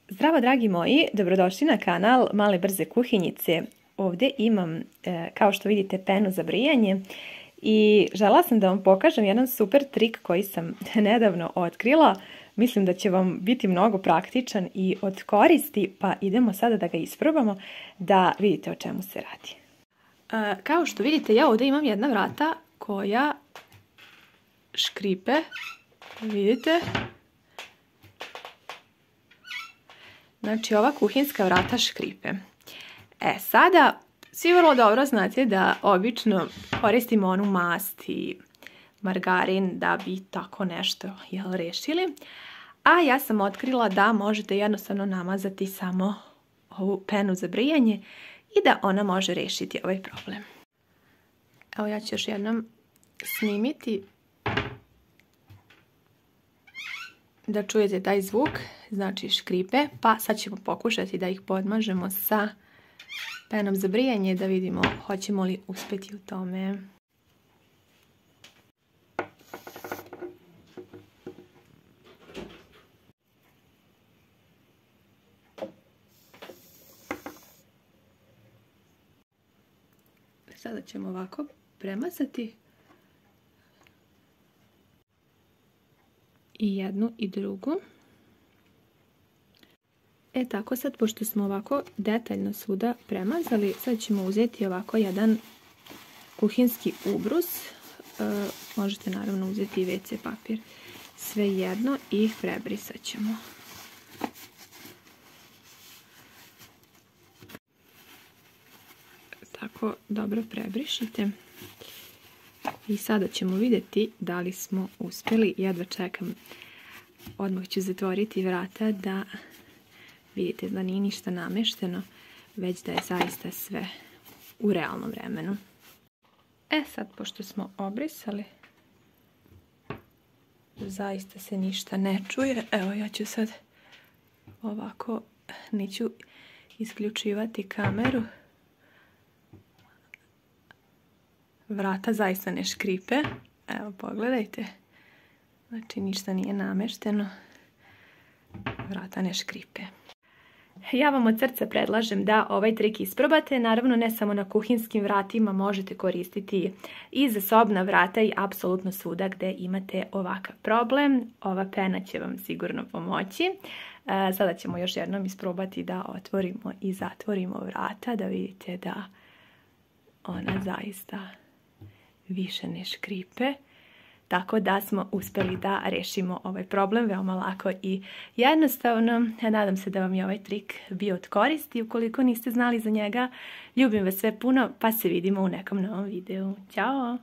Zdravo dragi moji, dobrodošli na kanal Male brze kuhinjice. Ovdje imam, kao što vidite, penu za brijanje i željela sam da vam pokažem jedan super trik koji sam nedavno otkrila. Mislim da će vam biti mnogo praktičan i od koristi, pa idemo sada da ga isprobamo da vidite o čemu se radi. Kao što vidite, ja ovdje imam jedna vrata koja škripe, vidite. Znači, ova kuhinska vrata škripe. Sada, svi vrlo dobro znate da obično koristimo onu mast i margarin da bi tako nešto rešili. A ja sam otkrila da možete jednostavno namazati samo ovu penu za brijanje i da ona može rešiti ovaj problem. Evo, ja ću još jednom snimiti da čujete taj zvuk, znači škripe, pa sad ćemo pokušati da ih podmažemo sa penom za brijanje da vidimo hoćemo li uspjeti u tome. Sada ćemo ovako premazati i jednu i drugu. Tako sad, pošto smo ovako detaljno svuda premazali, sad ćemo uzeti ovako jedan kuhinski ubrus. Možete naravno uzeti i WC papir. Sve jedno i prebrisat ćemo. Tako dobro prebrišite. I sada ćemo vidjeti da li smo uspjeli. Jedva čekam. Odmah ću zatvoriti vrata da vidite da nije ništa namešteno, već da je zaista sve u realnom vremenu. Sad, pošto smo obrisali, zaista se ništa ne čuje. Evo, ja ću sad ovako, neću isključivati kameru. Vrata zaista ne škripe. Evo, pogledajte. Znači, ništa nije namešteno. Vrata ne škripe. Ja vam od srca predlažem da ovaj trik isprobate. Naravno, ne samo na kuhinskim vratima, možete koristiti i za sobna vrata i apsolutno svuda gdje imate ovakav problem. Ova pena će vam sigurno pomoći. Sada ćemo još jednom isprobati da otvorimo i zatvorimo vrata, da vidite da ona zaista više ne škripe. Tako da smo uspjeli da rešimo ovaj problem veoma lako i jednostavno. Nadam se da vam je ovaj trik bio od koristi. Ukoliko niste znali za njega, ljubim vas sve puno, pa se vidimo u nekom novom videu. Ćao!